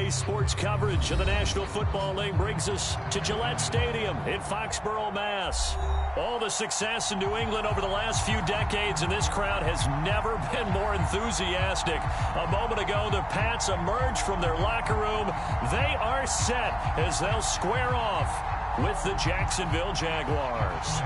Today's sports coverage of the National Football League brings us to Gillette Stadium in Foxborough, Mass. All the success in New England over the last few decades, and this crowd has never been more enthusiastic. A moment ago, the Pats emerged from their locker room. They are set as they'll square off with the Jacksonville Jaguars.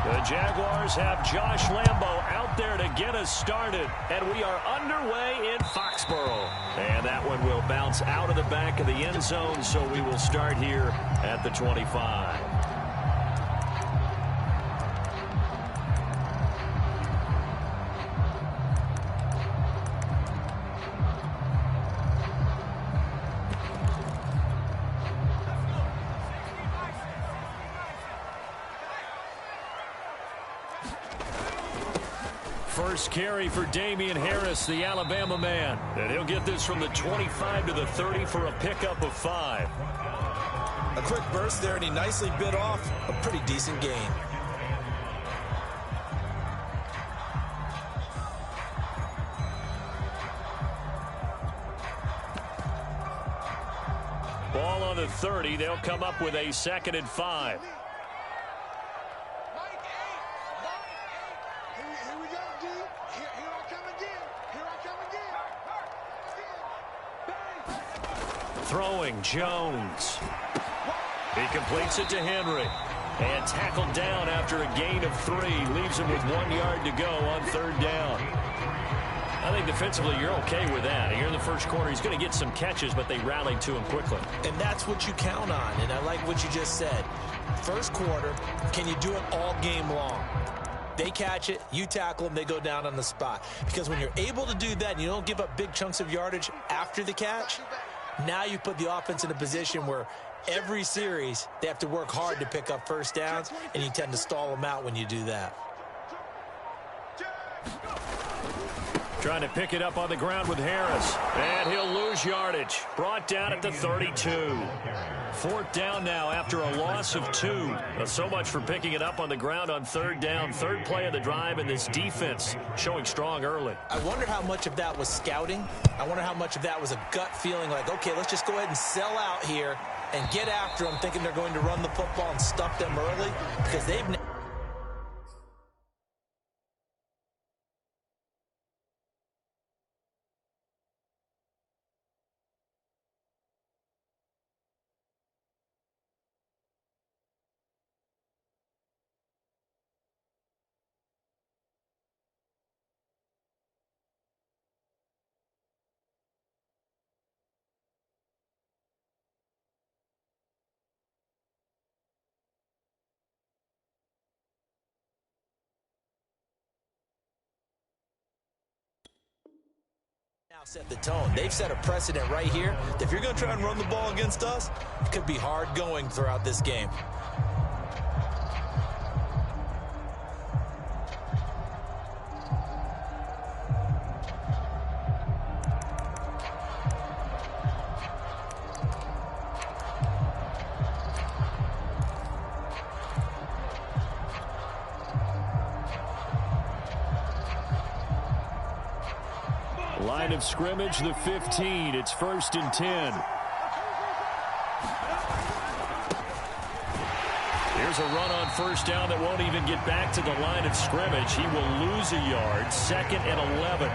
The Jaguars have Josh Lambo out there to get us started, and we are underway in Foxborough. And that one will bounce out of the back of the end zone, so we will start here at the 25. First carry for Damian Harris, the Alabama man. And he'll get this from the 25 to the 30 for a pickup of 5. A quick burst there, and he nicely bit off a pretty decent gain. Ball on the 30. They'll come up with a 2nd and 5. Throwing, Jones. He completes it to Henry. And tackled down after a gain of 3. Leaves him with 1 yard to go on 3rd down. I think defensively you're okay with that. Here in the first quarter, he's going to get some catches, but they rallied to him quickly. And that's what you count on, and I like what you just said. First quarter, can you do it all game long? They catch it, you tackle them, they go down on the spot. Because when you're able to do that and you don't give up big chunks of yardage after the catch, now you put the offense in a position where every series they have to work hard to pick up first downs, and you tend to stall them out when you do that. Trying to pick it up on the ground with Harris. And he'll lose yardage. Brought down at the 32. 4th down now after a loss of 2. So much for picking it up on the ground on 3rd down. 3rd play of the drive, and this defense showing strong early. I wonder how much of that was scouting. I wonder how much of that was a gut feeling like, okay, let's just go ahead and sell out here and get after them, thinking they're going to run the football and stuff them early, because they've now set the tone. They've set a precedent right here. If you're going to try and run the ball against us, it could be hard going throughout this game. Line of scrimmage, the 15. It's 1st and 10. Here's a run on 1st down that won't even get back to the line of scrimmage. He will lose a yard. 2nd and 11.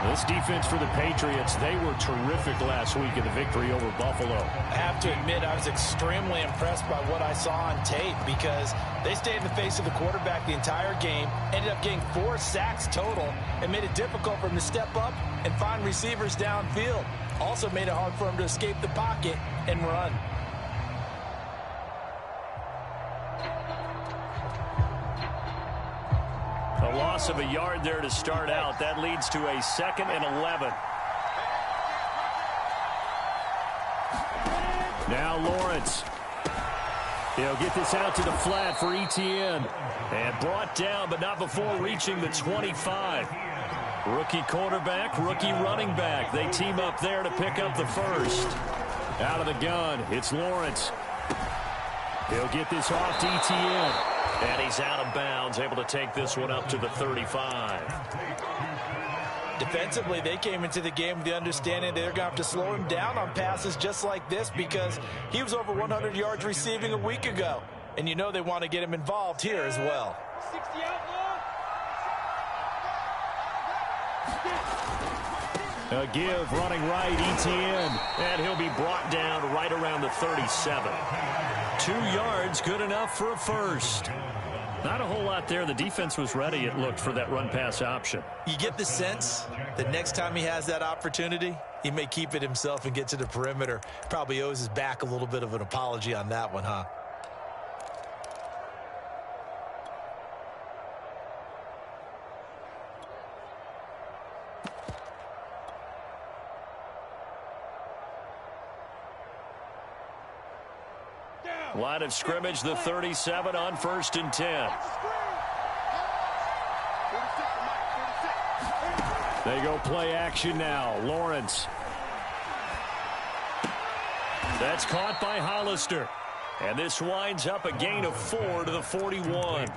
This defense for the Patriots, they were terrific last week in the victory over Buffalo. I have to admit, I was extremely impressed by what I saw on tape, because they stayed in the face of the quarterback the entire game, ended up getting 4 sacks total, and made it difficult for him to step up and find receivers downfield. Also made it hard for him to escape the pocket and run. A loss of a yard there to start out. That leads to a 2nd and 11. Now Lawrence. He'll get this out to the flat for Etienne. And brought down, but not before reaching the 25. Rookie quarterback, rookie running back. They team up there to pick up the first. Out of the gun, it's Lawrence. He'll get this off to Etienne. And he's out of bounds, able to take this one up to the 35. Defensively, they came into the game with the understanding they're going to have to slow him down on passes just like this because he was over 100 yards receiving a week ago. And you know they want to get him involved here as well. A give running right, ETN. And he'll be brought down right around the 37. 2 yards, good enough for a first. Not a whole lot there. The defense was ready, it looked, for that run-pass option. You get the sense that next time he has that opportunity, he may keep it himself and get to the perimeter. Probably owes his back a little bit of an apology on that one, huh? Line of scrimmage, the 37 on 1st and 10. They go play action now. Lawrence. That's caught by Hollister. And this winds up a gain of 4 to the 41.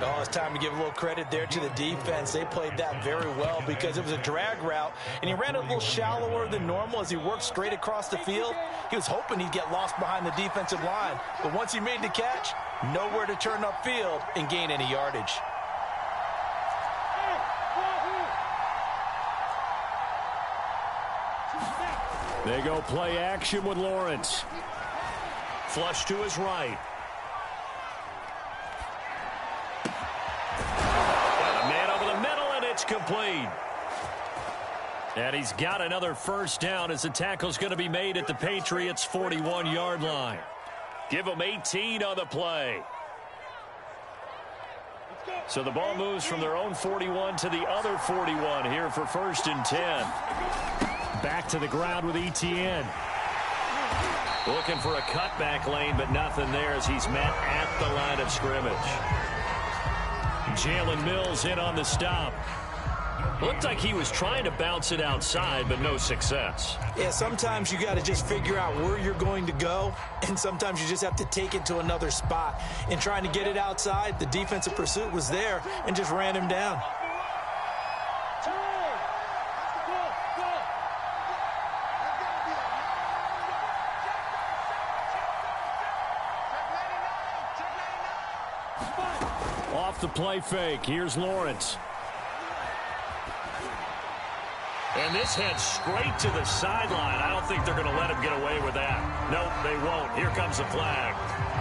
Oh, it's time to give a little credit there to the defense. They played that very well because it was a drag route, and he ran a little shallower than normal as he worked straight across the field. He was hoping he'd get lost behind the defensive line, but once he made the catch, nowhere to turn upfield and gain any yardage. They go play action with Lawrence. Flush to his right. It's complete. And he's got another first down as the tackle's going to be made at the Patriots' 41-yard line. Give them 18 on the play. So the ball moves from their own 41 to the other 41 here for 1st and 10. Back to the ground with ETN. Looking for a cutback lane, but nothing there as he's met at the line of scrimmage. Jalen Mills in on the stop. Looked like he was trying to bounce it outside, but no success. Yeah, sometimes you got to just figure out where you're going to go, and sometimes you just have to take it to another spot. In trying to get it outside, the defensive pursuit was there and just ran him down. Off the play fake, here's Lawrence. And this heads straight to the sideline. I don't think they're going to let him get away with that. Nope, they won't. Here comes the flag.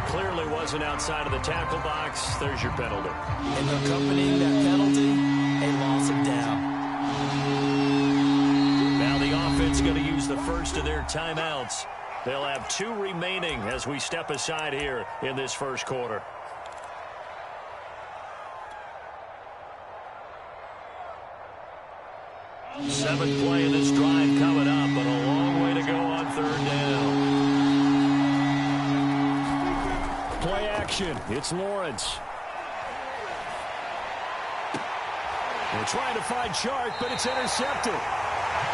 Clearly wasn't outside of the tackle box. There's your penalty. And accompanying that penalty, a loss of down. Now the offense going to use the first of their timeouts. They'll have 2 remaining as we step aside here in this first quarter. Seventh play of this drive coming up, but a long way to go on 3rd down. Play action. It's Lawrence. They're trying to find Chark, but it's intercepted.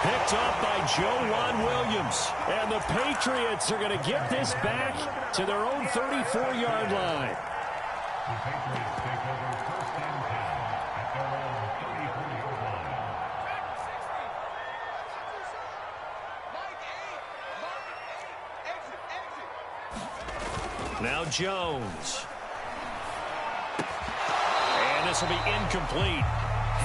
Picked up by Joe Williams. And the Patriots are going to get this back to their own 34-yard line. Now Jones. And this will be incomplete.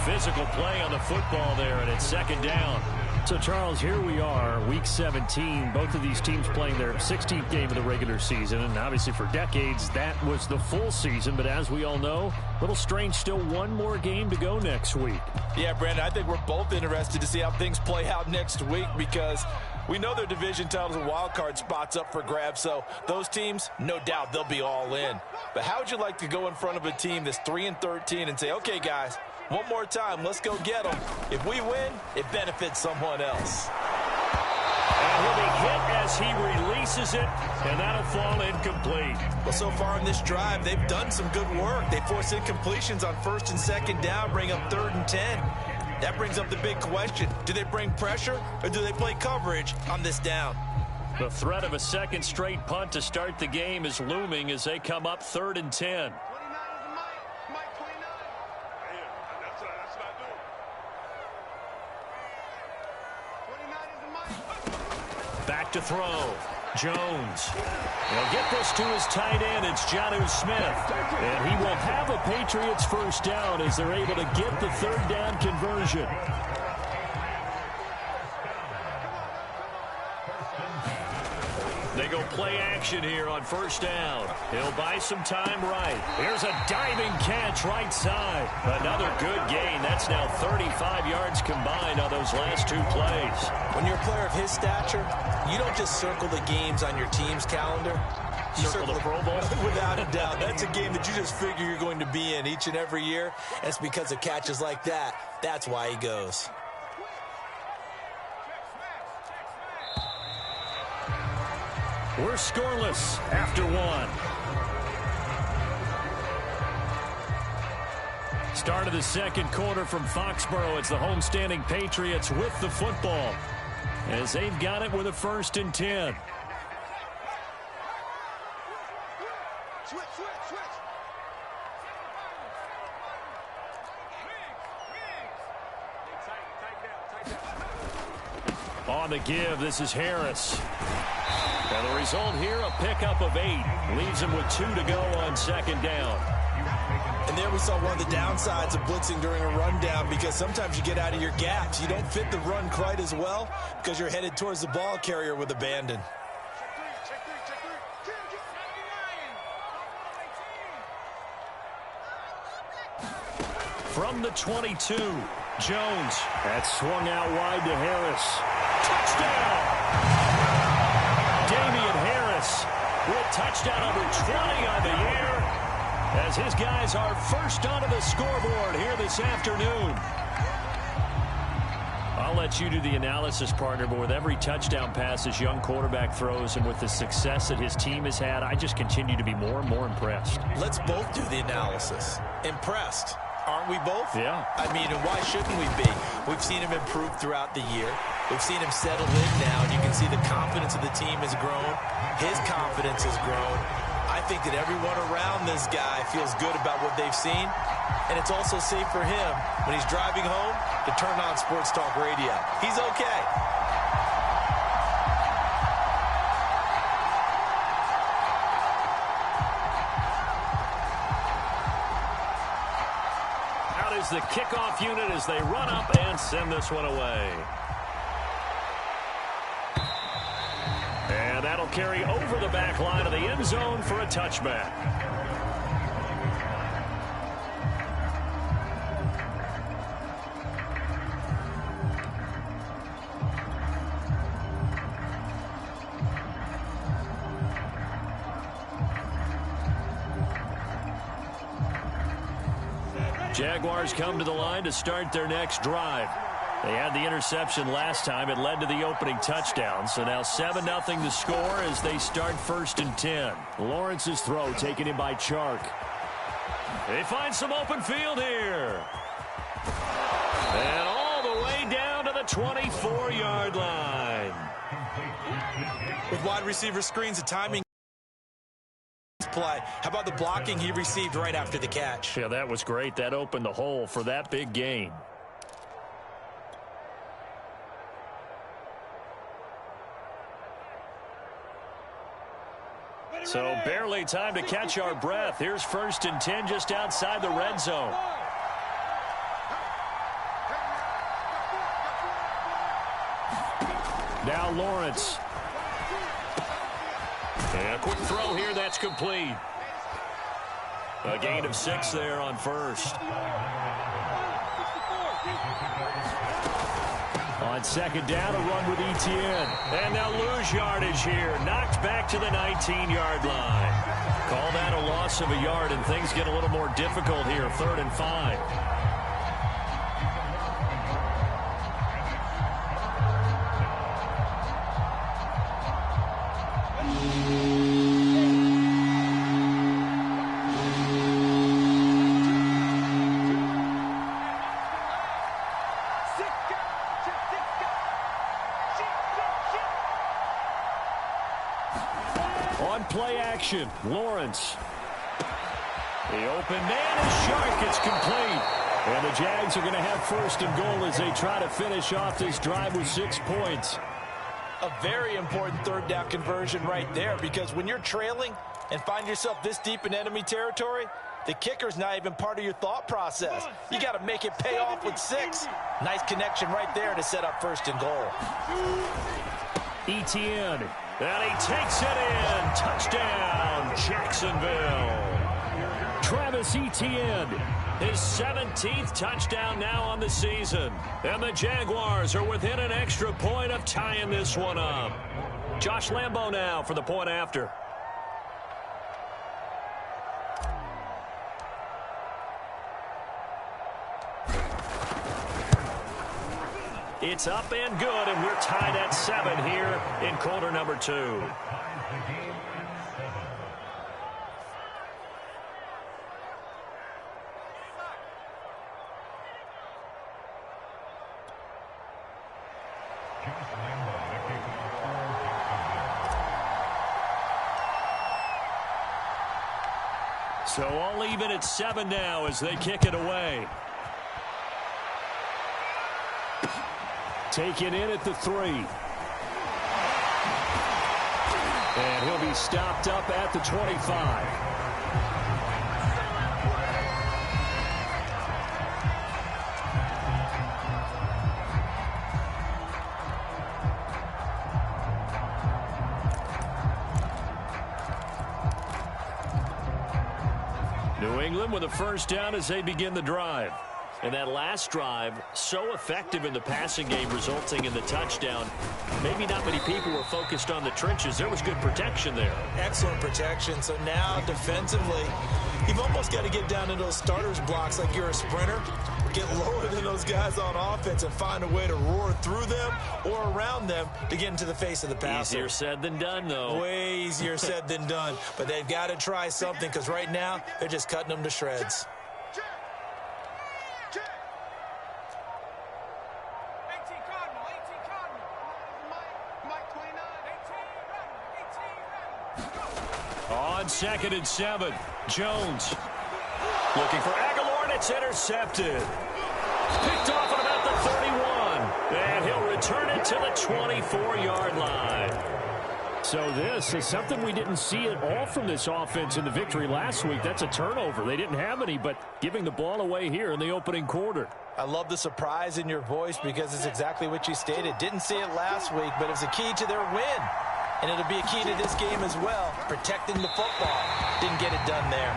Physical play on the football there, and it's 2nd down. So, Charles, here we are, Week 17. Both of these teams playing their 16th game of the regular season, and obviously for decades, that was the full season. But as we all know, a little strange, still one more game to go next week. Yeah, Brandon, I think we're both interested to see how things play out next week because we know their division titles and wild card spots up for grabs, so those teams, no doubt, they'll be all in. But how would you like to go in front of a team that's 3-13 and say, okay, guys, one more time, let's go get them. If we win, it benefits someone else. And he'll be hit as he releases it, and that'll fall incomplete. Well, so far in this drive, they've done some good work. They forced incompletions on 1st and 2nd down, bring up 3rd and 10. That brings up the big question. Do they bring pressure, or do they play coverage on this down? The threat of a second straight punt to start the game is looming as they come up 3rd and 10. Back to throw. Jones. He'll get this to his tight end. It's Jonnu Smith. And he will have a Patriots first down as they're able to get the 3rd down conversion. They go play action here on first down. He'll buy some time right. Here's a diving catch right side. Another good gain. That's now 35 yards combined on those last 2 plays. When you're a player of his stature, you don't just circle the games on your team's calendar. You circle the Pro Bowl? Without a doubt. That's a game that you just figure you're going to be in each and every year. And it's because of catches like that. That's why he goes. We're scoreless after 1. Start of the second quarter from Foxborough. It's the homestanding Patriots with the football as they've got it with a 1st and 10. On the give, this is Harris. And the result here, a pickup of 8. Leaves him with 2 to go on 2nd down. And there we saw one of the downsides of blitzing during a rundown, because sometimes you get out of your gaps. You don't fit the run quite as well because you're headed towards the ball carrier with abandon. From the 22, Jones. That's swung out wide to Harris. Touchdown! Damian Harris with touchdown number 20 on the year as his guys are first onto the scoreboard here this afternoon. I'll let you do the analysis, partner, but with every touchdown pass this young quarterback throws and with the success that his team has had, I just continue to be more and more impressed. Let's both do the analysis. Impressed. Aren't we both? Yeah. I mean, and why shouldn't we be? We've seen him improve throughout the year. We've seen him settle in now, and you can see the confidence of the team has grown. His confidence has grown. I think that everyone around this guy feels good about what they've seen, and it's also safe for him when he's driving home to turn on Sports Talk Radio. He's okay. The kickoff unit as they run up and send this one away. And that'll carry over the back line of the end zone for a touchback. Jaguars come to the line to start their next drive. They had the interception last time. It led to the opening touchdown. So now 7-0 the score as they start 1st and 10. Lawrence's throw taken in by Chark. They find some open field here. And all the way down to the 24-yard line. With wide receiver screens, the timing play. How about the blocking he received right after the catch? Yeah, that was great. That opened the hole for that big gain. So barely time to catch our breath. Here's 1st and 10 just outside the red zone. Now Lawrence. And a quick throw here, that's complete. A gain of 6 there on 1st. On 2nd down, a run with Etienne. And they'll lose yardage here. Knocked back to the 19-yard line. Call that a loss of a yard, and things get a little more difficult here. 3rd and 5. On play action, Lawrence. The open man is Shark. It's complete. And the Jags are going to have first and goal as they try to finish off this drive with 6 points. A very important third down conversion right there, because when you're trailing and find yourself this deep in enemy territory, the kicker's not even part of your thought process. You got to make it pay off with 6. Nice connection right there to set up first and goal. Etienne, and he takes it in. Touchdown, Jacksonville. Travis Etienne, his 17th touchdown now on the season. And the Jaguars are within an extra point of tying this one up. Josh Lambo now for the point after. It's up and good, and we're tied at 7 here in quarter number 2. So all even at 7 now as they kick it away. Taken in at the 3. And he'll be stopped up at the 25. New England with a first down as they begin the drive. And that last drive, so effective in the passing game, resulting in the touchdown. Maybe not many people were focused on the trenches. There was good protection there. Excellent protection. So now defensively, you've almost got to get down to those starters blocks like you're a sprinter. Get lower than those guys on offense and find a way to roar through them or around them to get into the face of the passer. Easier said than done, though. Way easier said than done. But they've got to try something, because right now they're just cutting them to shreds. On 2nd and 7, Jones looking for Aguilar, and it's intercepted. Picked off at about the 31, and he'll return it to the 24-yard line. So this is something we didn't see at all from this offense in the victory last week. That's a turnover. They didn't have any, but giving the ball away here in the opening quarter. I love the surprise in your voice, because it's exactly what you stated. Didn't see it last week, but it was a key to their win. And it'll be a key to this game as well, protecting the football. Didn't get it done there.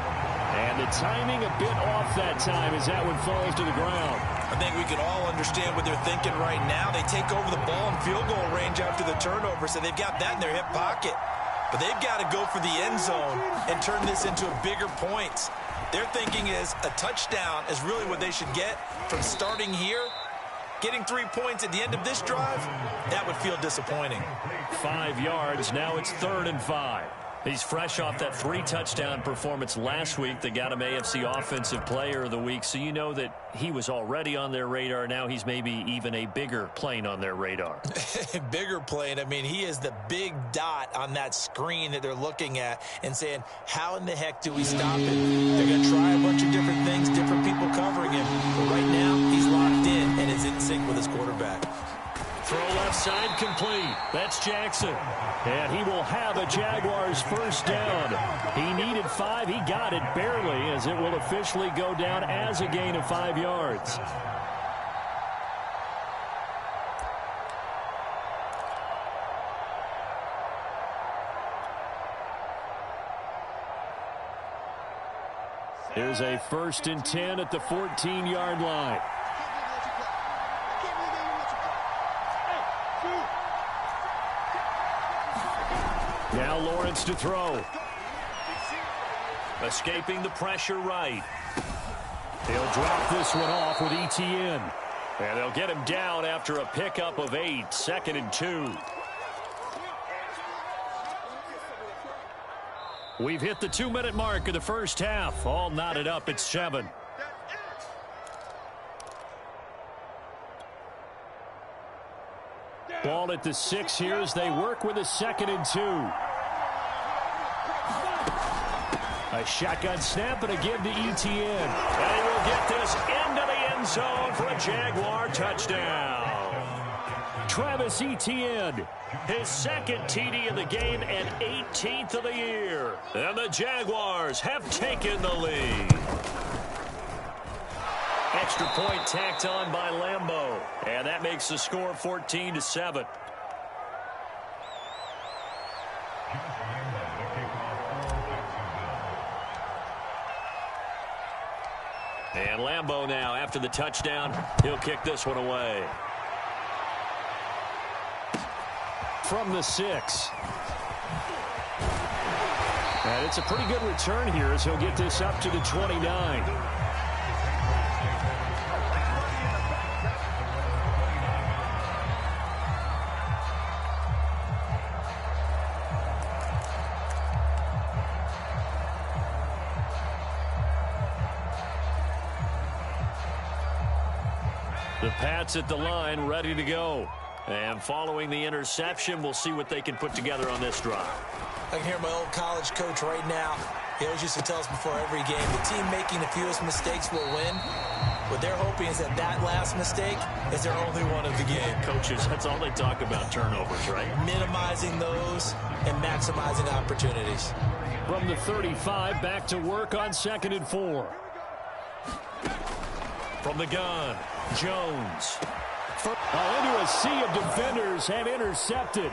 And the timing a bit off that time as that one falls to the ground. I think we can all understand what they're thinking right now. They take over the ball in field goal range after the turnover, so they've got that in their hip pocket. But they've got to go for the end zone and turn this into a bigger points. Their thinking is a touchdown is really what they should get from starting here. Getting 3 points at the end of this drive, that would feel disappointing. 5 yards. Now it's 3rd and 5. He's fresh off that 3-touchdown performance last week that got him AFC Offensive Player of the Week. So you know that he was already on their radar. Now he's maybe even a bigger plane on their radar. Bigger plane. I mean, he is the big dot on that screen that they're looking at and saying, how in the heck do we stop it? They're going to try a bunch of different things, different people covering him. But right now, he's locked in and is in sync with his quarterback. Throw left side complete. That's Jackson. And he will have a Jaguars first down. He needed 5. He got it barely, as it will officially go down as a gain of 5 yards. There's a 1st and 10 at the 14-yard line. Now Lawrence to throw. Escaping the pressure right. They'll drop this one off with Etienne. And they'll get him down after a pickup of 8. 2nd and 2. We've hit the 2-minute mark of the first half. All knotted up at 7. Ball at the 6 here as they work with a 2nd and 2. A shotgun snap and a give to Etienne. And he will get this into the end zone for a Jaguar touchdown. Travis Etienne, his second TD of the game and 18th of the year. And the Jaguars have taken the lead. Extra point tacked on by Lambeau. And that makes the score 14-7. And Lambeau now, after the touchdown, he'll kick this one away. From the 6. And it's a pretty good return here as he'll get this up to the 29. The Pats at the line, ready to go. And following the interception, we'll see what they can put together on this drive. I can hear my old college coach right now. He always used to tell us before every game, the team making the fewest mistakes will win. What they're hoping is that that last mistake is their only one of the game. Coaches, that's all they talk about, turnovers, right? Minimizing those and maximizing opportunities. From the 35, back to work on 2nd and 4. From the gun, Jones. Into a sea of defenders and intercepted.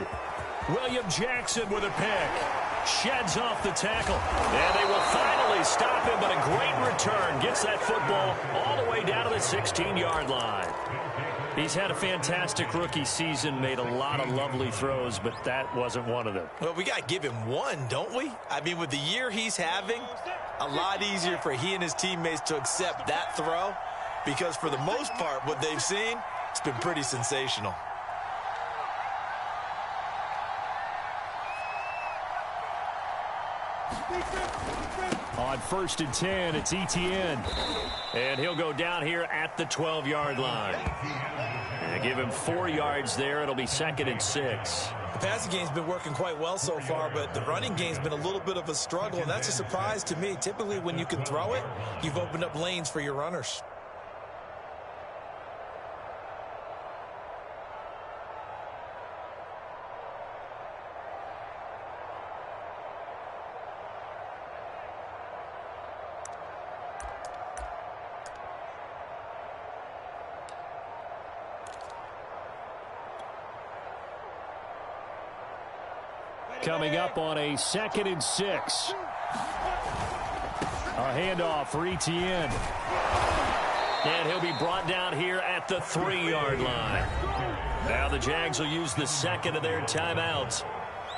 William Jackson with a pick. Sheds off the tackle. And they will finally stop him, but a great return. Gets that football all the way down to the 16-yard line. He's had a fantastic rookie season, made a lot of lovely throws, but that wasn't one of them. Well, we got to give him one, don't we? I mean, with the year he's having, a lot easier for he and his teammates to accept that throw, because for the most part, what they've seen, it's been pretty sensational. On 1st and 10, it's Etienne. And he'll go down here at the 12-yard line. And give him 4 yards there. It'll be 2nd and 6. The passing game's been working quite well so far, but the running game's been a little bit of a struggle, and that's a surprise to me. Typically, when you can throw it, you've opened up lanes for your runners. Coming up on a 2nd and 6. A handoff for Etienne. And he'll be brought down here at the 3-yard line. Now the Jags will use the second of their timeouts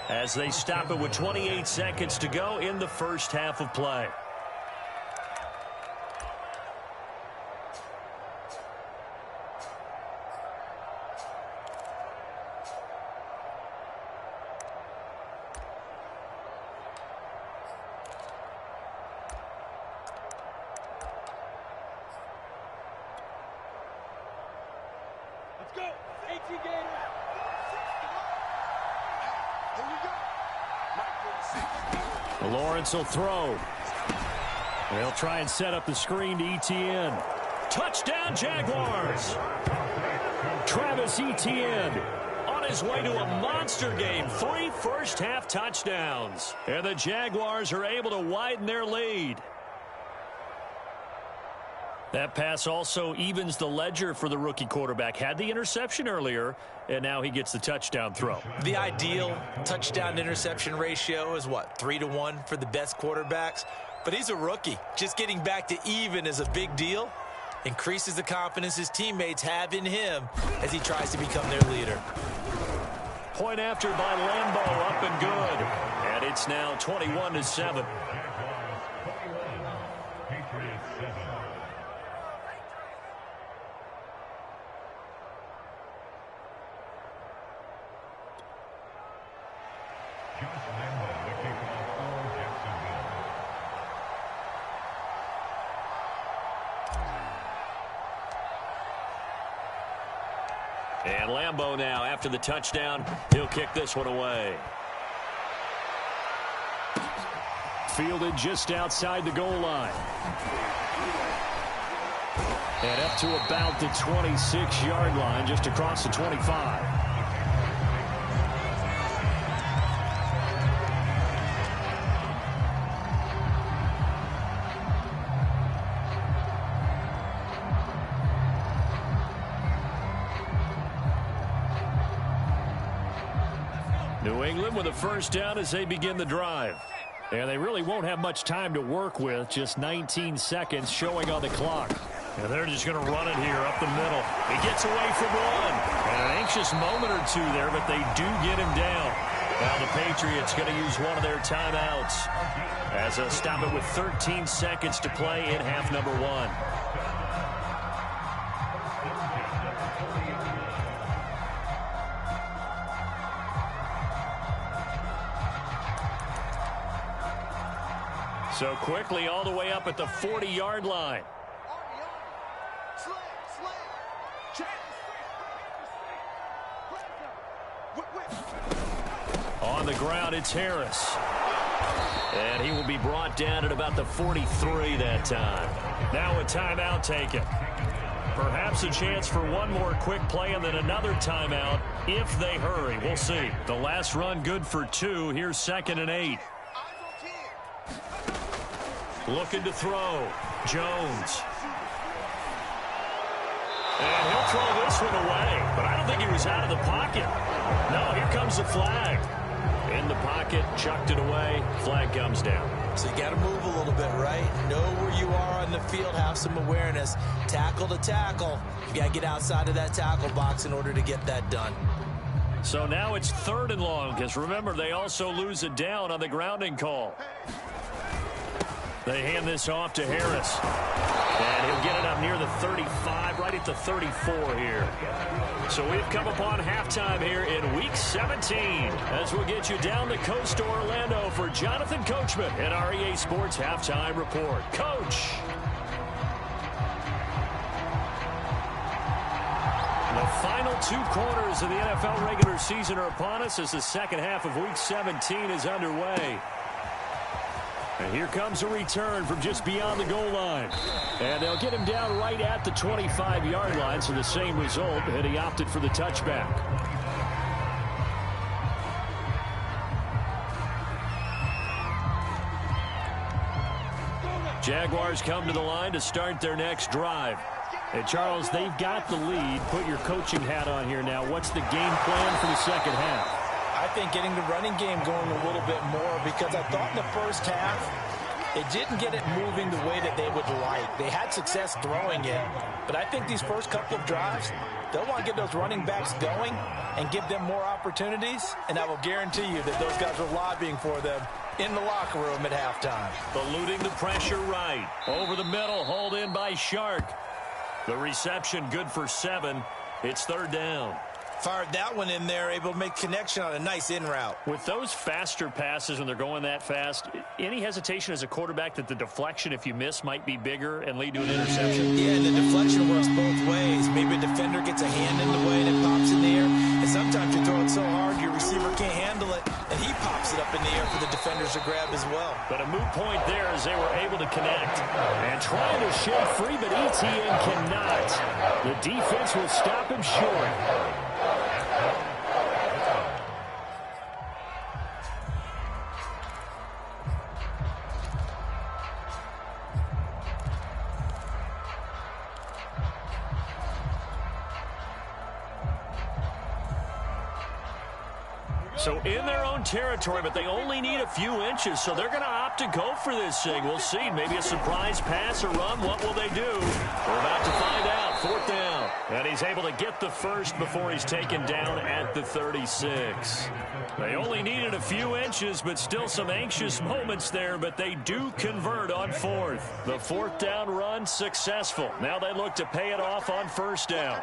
as they stop it with 28 seconds to go in the first half of play. Lawrence will throw. They'll try and set up the screen to Etienne. Touchdown, Jaguars! Travis Etienne on his way to a monster game. 3 first-half touchdowns. And the Jaguars are able to widen their lead. That pass also evens the ledger for the rookie quarterback. Had the interception earlier, and now he gets the touchdown throw. The ideal touchdown-interception ratio is, what, 3-to-1 for the best quarterbacks? But he's a rookie. Just getting back to even is a big deal. Increases the confidence his teammates have in him as he tries to become their leader. Point after by Lambeau, up and good. And it's now 21-7. And Lambeau now, after the touchdown, he'll kick this one away. fielded just outside the goal line. And up to about the 26-yard line, just across the 25. New England with a first down as they begin the drive. And they really won't have much time to work with, just 19 seconds showing on the clock. And they're just going to run it here up the middle. He gets away from one. And an anxious moment or two there, but they do get him down. Now the Patriots going to use one of their timeouts as they'll stop it with 13 seconds to play in half number 1. So quickly all the way up at the 40-yard line. On the ground, it's Harris. And he will be brought down at about the 43 that time. Now a timeout taken. Perhaps a chance for one more quick play and then another timeout if they hurry. We'll see. The last run good for 2. Here's 2nd and 8. Looking to throw. Jones. And he'll throw this one away. But I don't think he was out of the pocket. No, here comes the flag. In the pocket, chucked it away. Flag comes down. So you got to move a little bit, right? Know where you are on the field. Have some awareness. Tackle to tackle. You got to get outside of that tackle box in order to get that done. So now it's 3rd and long, because remember, they also lose it down on the grounding call. They hand this off to Harris. And he'll get it up near the 35, right at the 34 here. So we've come upon halftime here in Week 17 as we'll get you down the coast to Orlando for Jonathan Coachman and our EA Sports Halftime Report. Coach. The final 2 quarters of the NFL regular season are upon us as the second half of Week 17 is underway. And here comes a return from just beyond the goal line. And they'll get him down right at the 25-yard line, so the same result, and he opted for the touchback. Jaguars come to the line to start their next drive. And, Charles, they've got the lead. Put your coaching hat on here now. What's the game plan for the second half? I think getting the running game going a little bit more, because I thought in the first half they didn't get it moving the way that they would like. They had success throwing it, but I think these first couple of drives, they'll want to get those running backs going and give them more opportunities, and I will guarantee you that those guys were lobbying for them in the locker room at halftime. Eluding the pressure right. Over the middle, hauled in by Shark. The reception good for 7. It's 3rd down. Fired that one in there, able to make connection on a nice in route. With those faster passes when they're going that fast, any hesitation as a quarterback that the deflection, if you miss, might be bigger and lead to an interception? Yeah, and the deflection works both ways. Maybe a defender gets a hand in the way and it pops in the air. And sometimes you throw it so hard your receiver can't handle it, and he pops it up in the air for the defenders to grab as well. But a moot point there as they were able to connect. And trying to shake free, but ETN cannot. The defense will stop him short. So in their own territory, but they only need a few inches, so they're going to opt to go for this thing. We'll see. Maybe a surprise pass or run. What will they do? We're about to find out. 4th down. And he's able to get the first before he's taken down at the 36. They only needed a few inches, but still some anxious moments there, but they do convert on 4th. The 4th down run successful. Now they look to pay it off on 1st down.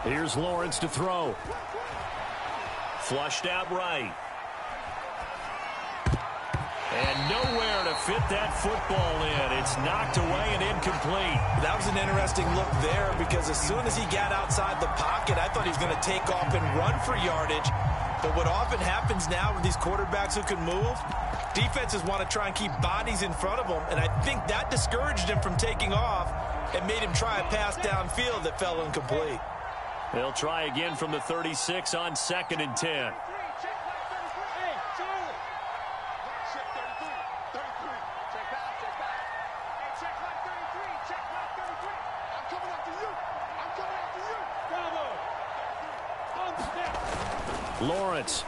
Here's Lawrence to throw. Flushed out right. And nowhere to fit that football in. It's knocked away and incomplete. That was an interesting look there because as soon as he got outside the pocket, I thought he was going to take off and run for yardage. But what often happens now with these quarterbacks who can move, defenses want to try and keep bodies in front of them, and I think that discouraged him from taking off and made him try a pass downfield that fell incomplete. They'll try again from the 36 on 2nd and 10. Lawrence.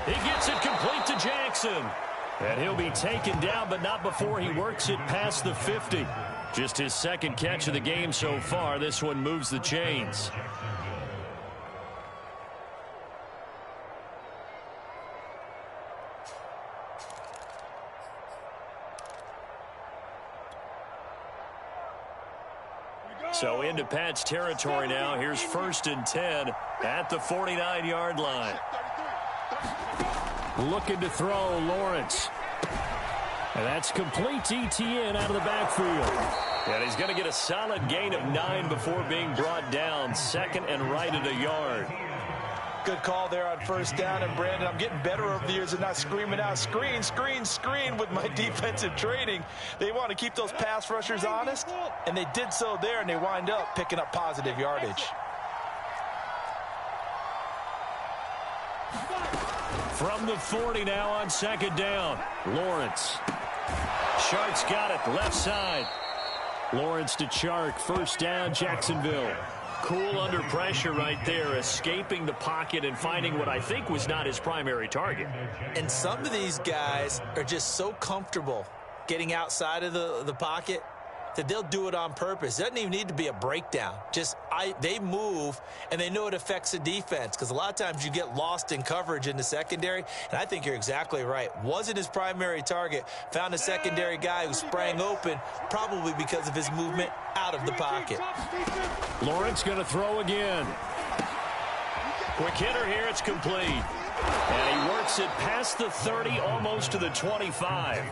He gets it complete to Jackson. And he'll be taken down, but not before he works it past the 50. Just his second catch of the game so far. This one moves the chains. So into Pat's territory now. Here's 1st and 10 at the 49-yard line. Looking to throw, Lawrence. And that's complete to ETN out of the backfield. And he's going to get a solid gain of 9 before being brought down. 2nd and right at a yard. Good call there on 1st down. And, Brandon, I'm getting better over the years and not screaming out, screen, screen, screen with my defensive training. They want to keep those pass rushers honest, and they did so there, and they wind up picking up positive yardage. From the 40 now on 2nd down. Lawrence. Chark's got it, left side. Lawrence to Chark, 1st down, Jacksonville. Cool under pressure right there, escaping the pocket and finding what I think was not his primary target. And some of these guys are just so comfortable getting outside of the pocket that they'll do it on purpose. It doesn't even need to be a breakdown. They move, and they know it affects the defense because a lot of times you get lost in coverage in the secondary, and I think you're exactly right. Wasn't his primary target. Found a secondary guy who sprang open, probably because of his movement out of the pocket. Lawrence going to throw again. Quick hitter here, it's complete. And he works it past the 30, almost to the 25.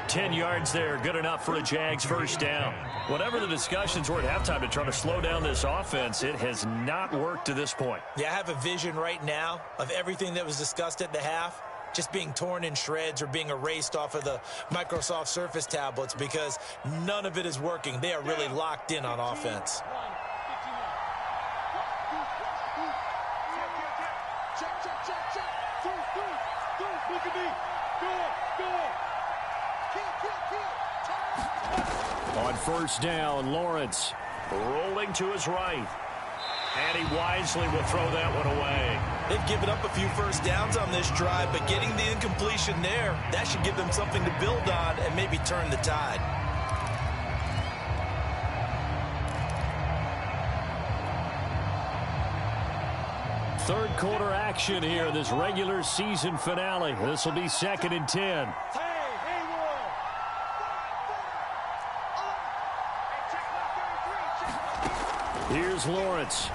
10 yards there, good enough for a Jags 1st down. Whatever the discussions were at halftime to try to slow down this offense, it has not worked to this point. Yeah, I have a vision right now of everything that was discussed at the half just being torn in shreds or being erased off of the Microsoft Surface tablets because none of it is working. They are really locked in on offense. On 1st down, Lawrence rolling to his right. And he wisely will throw that one away. They've given up a few 1st downs on this drive, but getting the incompletion there, that should give them something to build on and maybe turn the tide. Third quarter action here, this regular season finale. This will be 2nd and 10. Here's Lawrence.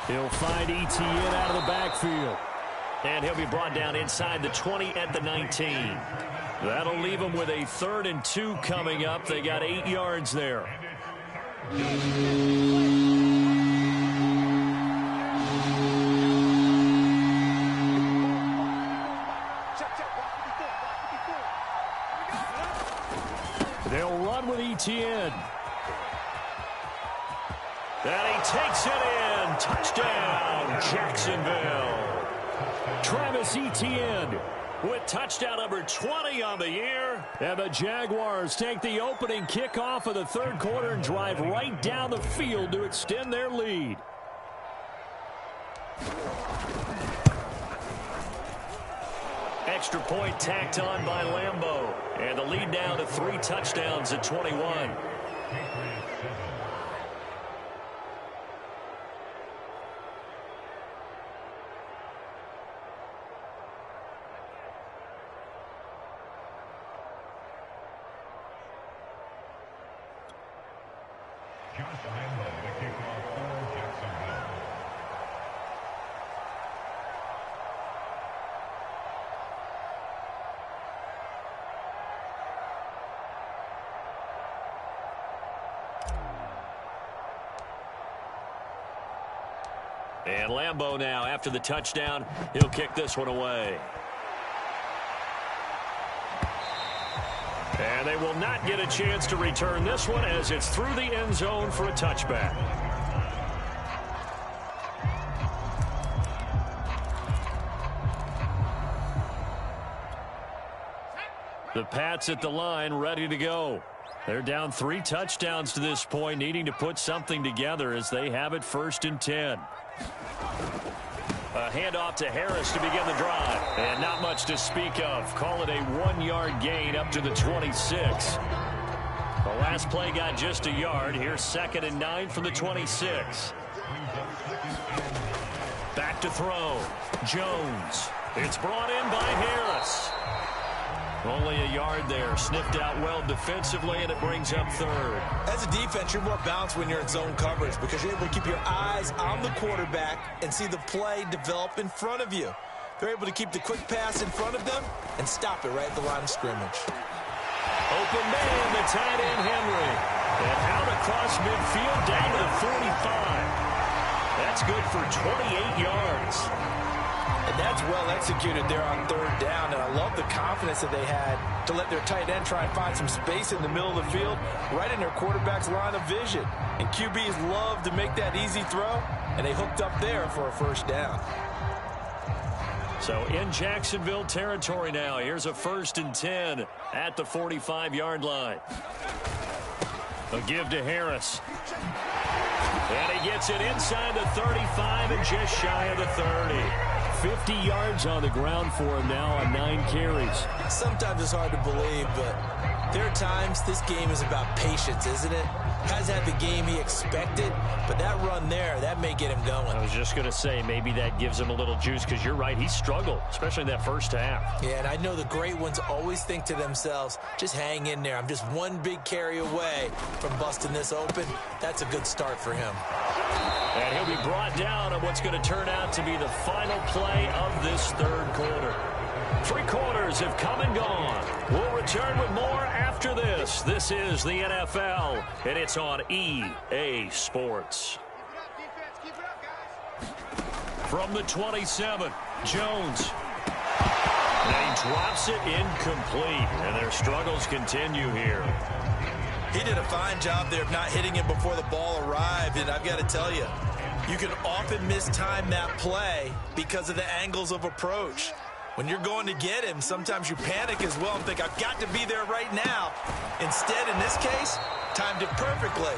He'll find ETN out of the backfield. And he'll be brought down inside the 20 at the 19. That'll leave him with a 3rd and 2 coming up. They got 8 yards there. They'll run with ETN. And he takes it in. Touchdown, Jacksonville. Travis Etienne with touchdown number 20 on the year. And the Jaguars take the opening kickoff of the 3rd quarter and drive right down the field to extend their lead. Extra point tacked on by Lambeau. And the lead now to 3 touchdowns at 21. And Lambeau now, after the touchdown, he'll kick this one away. And they will not get a chance to return this one as it's through the end zone for a touchback. The Pats at the line, ready to go. They're down 3 touchdowns to this point, needing to put something together as they have it 1st and 10. A handoff to Harris to begin the drive. And not much to speak of. Call it a 1-yard gain up to the 26. The last play got just a yard. Here's 2nd and 9 from the 26. Back to throw. Jones. It's brought in by Harris. Only a yard there. Sniffed out well defensively, and it brings up 3rd. As a defense, you're more balanced when you're in zone coverage because you're able to keep your eyes on the quarterback and see the play develop in front of you. They're able to keep the quick pass in front of them and stop it right at the line of scrimmage. Open man, the tight end Henry. And out across midfield down to the 45. That's good for 28 yards. And that's well executed there on 3rd down. And I love the confidence that they had to let their tight end try and find some space in the middle of the field, right in their quarterback's line of vision. And QBs love to make that easy throw, and they hooked up there for a 1st down. So in Jacksonville territory now. Here's a 1st and 10 at the 45-yard line. A give to Harris. And he gets it inside the 35 and just shy of the 30. 50 yards on the ground for him now on 9 carries. Sometimes it's hard to believe, but there are times this game is about patience, isn't it? Hasn't had the game he expected, but that run there, that may get him going. I was just going to say, maybe that gives him a little juice because you're right, he struggled, especially in that 1st half. Yeah, and I know the great ones always think to themselves, just hang in there. I'm just one big carry away from busting this open. That's a good start for him. And he'll be brought down on what's going to turn out to be the final play of this 3rd quarter. 3 quarters have come and gone. We'll return with more after this. This is the NFL, and it's on EA Sports. From the 27, Jones. And he drops it incomplete, and their struggles continue here. He did a fine job there of not hitting him before the ball arrived, and I've got to tell you, you can often mistime that play because of the angles of approach. When you're going to get him, sometimes you panic as well and think, I've got to be there right now. Instead, in this case, timed it perfectly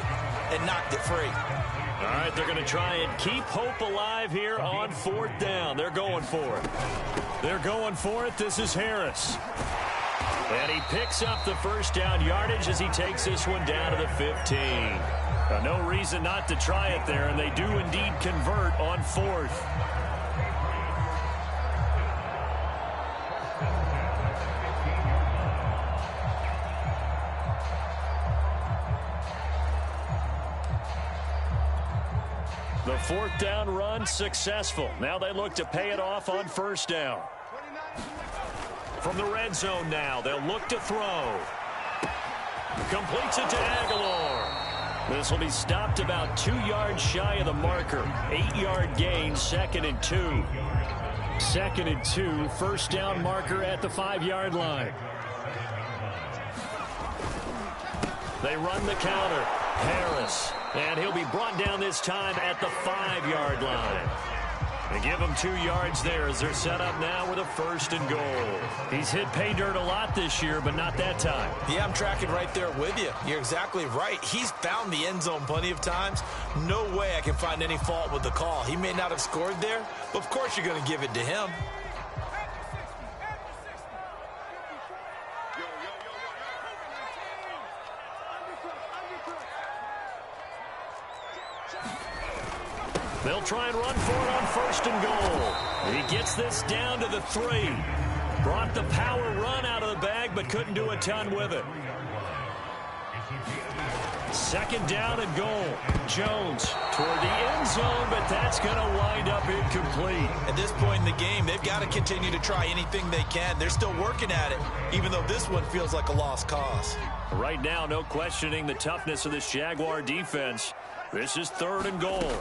and knocked it free. All right, they're going to try and keep hope alive here on 4th down. They're going for it. They're going for it. This is Harris. And he picks up the 1st down yardage as he takes this one down to the 15. No reason not to try it there, and they do indeed convert on 4th. The 4th down run successful. Now they look to pay it off on 1st down. From the red zone now, they'll look to throw. Completes it to Aguilar. This will be stopped about 2 yards shy of the marker. 8-yard gain, 2nd and 2. 2nd and 2, 1st down marker at the 5-yard line. They run the counter. Harris. And he'll be brought down this time at the 5-yard line. They give him 2 yards there as they're set up now with a 1st and goal. He's hit pay dirt a lot this year, but not that time. Yeah, I'm tracking right there with you. You're exactly right. He's found the end zone plenty of times. No way I can find any fault with the call. He may not have scored there, but of course you're going to give it to him. They'll try and run for it on 1st and goal. He gets this down to the 3. Brought the power run out of the bag, but couldn't do a ton with it. 2nd down and goal. Jones toward the end zone, but that's going to wind up incomplete. At this point in the game, they've got to continue to try anything they can. They're still working at it, even though this one feels like a lost cause. Right now, no questioning the toughness of this Jaguar defense. This is 3rd and goal.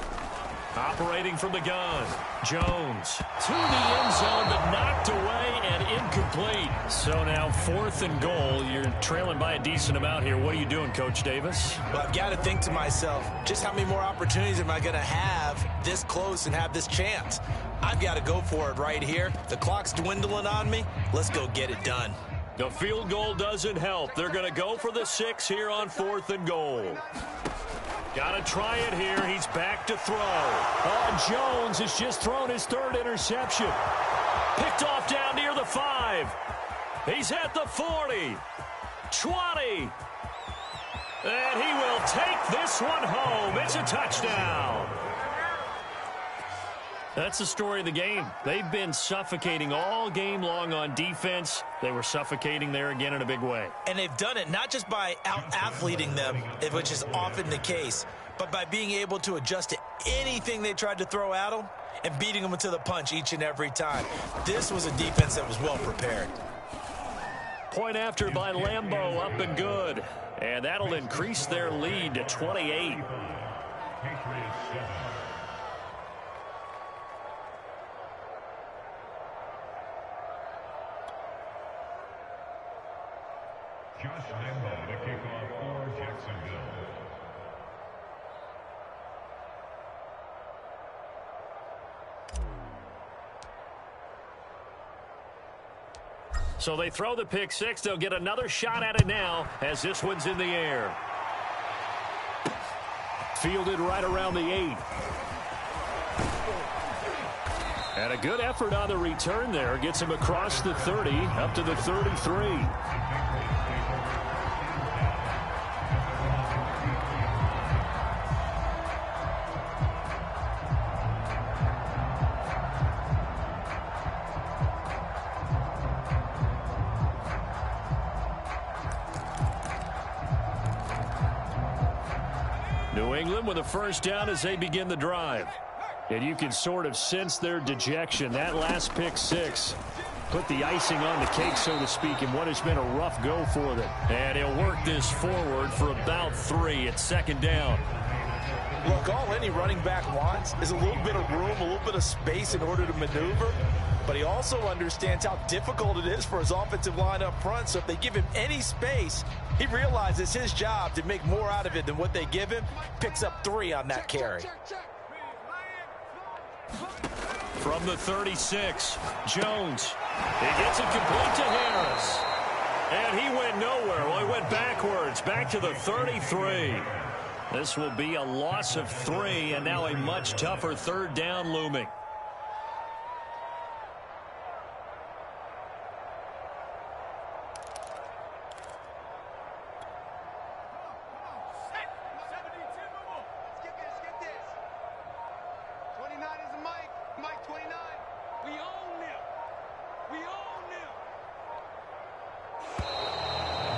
Operating from the gun. Jones to the end zone, but knocked away and incomplete. So now 4th and goal. You're trailing by a decent amount here. What are you doing, Coach Davis? Well, I've got to think to myself, just how many more opportunities am I going to have this close and have this chance? I've got to go for it right here. The clock's dwindling on me. Let's go get it done. The field goal doesn't help. They're going to go for the 6 here on 4th and goal. Got to try it here. He's back to throw. Jones has just thrown his 3rd interception. Picked off down near the 5. He's at the 40. 20. And he will take this one home. It's a touchdown. That's the story of the game. They've been suffocating all game long on defense. They were suffocating there again in a big way. And they've done it not just by out-athleting them, which is often the case, but by being able to adjust to anything they tried to throw at them and beating them to the punch each and every time. This was a defense that was well prepared. Point after by Lambeau, up and good. And that'll increase their lead to 28. Josh Lambeau to kick off for Jacksonville. So they throw the pick 6. They'll get another shot at it now as this one's in the air. Fielded right around the 8. And a good effort on the return there. Gets him across the 30, up to the 33. New England with a first down as they begin the drive. And you can sort of sense their dejection. That last pick 6 put the icing on the cake, so to speak, in what has been a rough go for them. And he'll work this forward for about 3 at 2nd down. Look, all any running back wants is a little bit of room, a little bit of space in order to maneuver. But he also understands how difficult it is for his offensive line up front. So if they give him any space, he realizes his job to make more out of it than what they give him. Picks up 3 on that carry. From the 36, Jones. He gets it complete to Harris. And he went nowhere. Well, he went backwards, back to the 33. This will be a loss of 3, and now a much tougher 3rd down looming.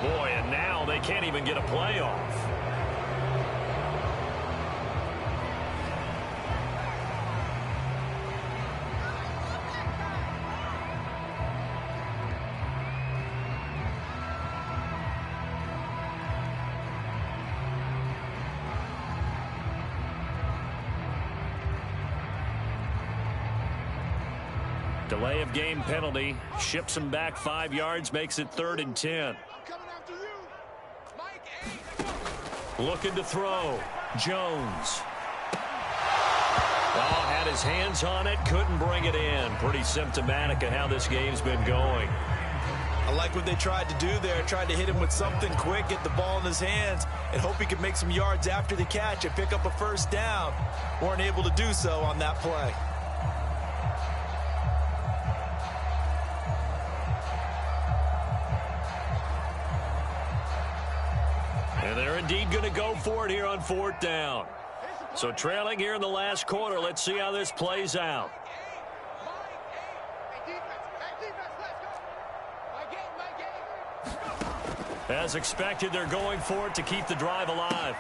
Boy, and now they can't even get a play off. Delay of game penalty. Ships him back 5 yards, makes it 3rd and 10. Looking to throw. Jones. Oh, had his hands on it, couldn't bring it in. Pretty symptomatic of how this game's been going. I like what they tried to do there. Tried to hit him with something quick, get the ball in his hands, and hope he could make some yards after the catch and pick up a first down. Weren't able to do so on that play. And they're indeed going to go for it here on 4th down. So trailing here in the last quarter. Let's see how this plays out. As expected, they're going for it to keep the drive alive.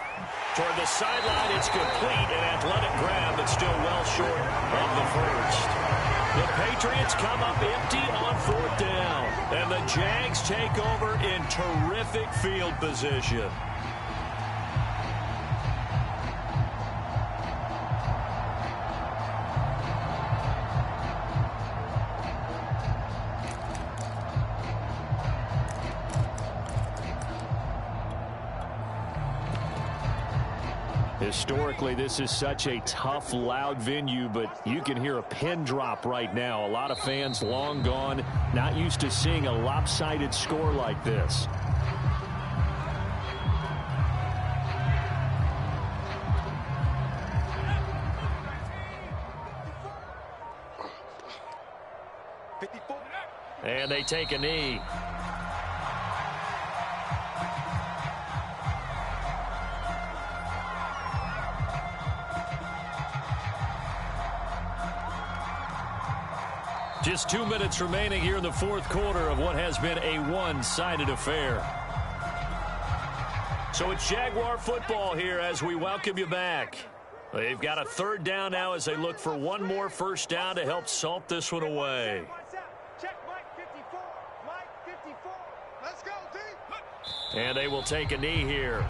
Toward the sideline, it's complete. An athletic grab, but still well short of the first. The Patriots come up empty on 4th down. And the Jags take over in terrific field position. Historically, this is such a tough, loud venue, but you can hear a pin drop right now. A lot of fans long gone, not used to seeing a lopsided score like this. And they take a knee. Just 2 minutes remaining here in the fourth quarter of what has been a one-sided affair. So it's Jaguar football here as we welcome you back. They've got a third down now as they look for one more first down to help salt this one away. And they will take a knee here.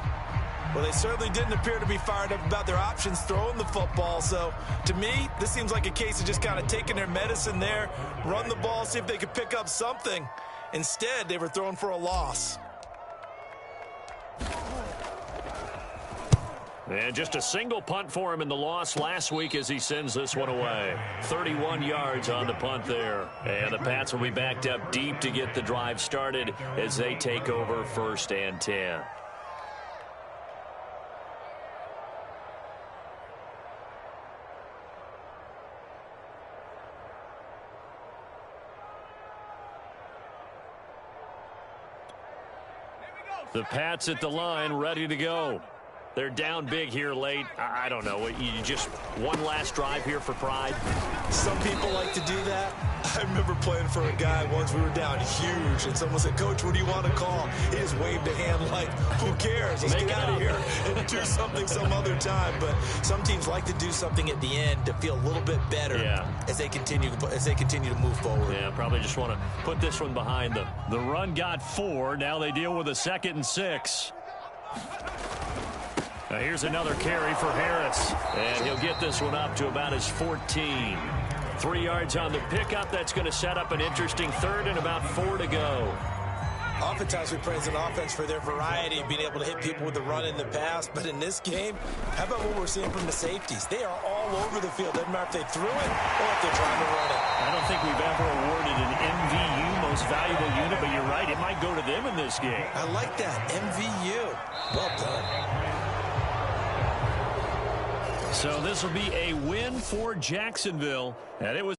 Well, they certainly didn't appear to be fired up about their options throwing the football. So, to me, this seems like a case of just kind of taking their medicine there, run the ball, see if they could pick up something. Instead, they were throwing for a loss. And just a single punt for him in the loss last week as he sends this one away. 31 yards on the punt there. And the Pats will be backed up deep to get the drive started as they take over 1st and 10. The Pats at the line, ready to go. They're down big here late. I don't know. You just one last drive here for pride? Some people like to do that. I remember playing for a guy once. We were down huge, and someone said, "Coach, what do you want to call?" He just waved a hand like, who cares? Let's get out of here and do something some other time. But some teams like to do something at the end to feel a little bit better as they continue to move forward. Yeah, probably just want to put this one behind them. The run got 4. Now they deal with a 2nd and 6. Now here's another carry for Harris, and he'll get this one up to about his 14. 3 yards on the pickup. That's going to set up an interesting third and about 4 to go. Oftentimes we praise an offense for their variety, being able to hit people with the run in the pass. But in this game, how about what we're seeing from the safeties? They are all over the field. Doesn't matter if they threw it or if they're trying to run it. I don't think we've ever awarded an MVU, most valuable unit, but you're right. It might go to them in this game. I like that. MVU. Well done. So this will be a win for Jacksonville, and it was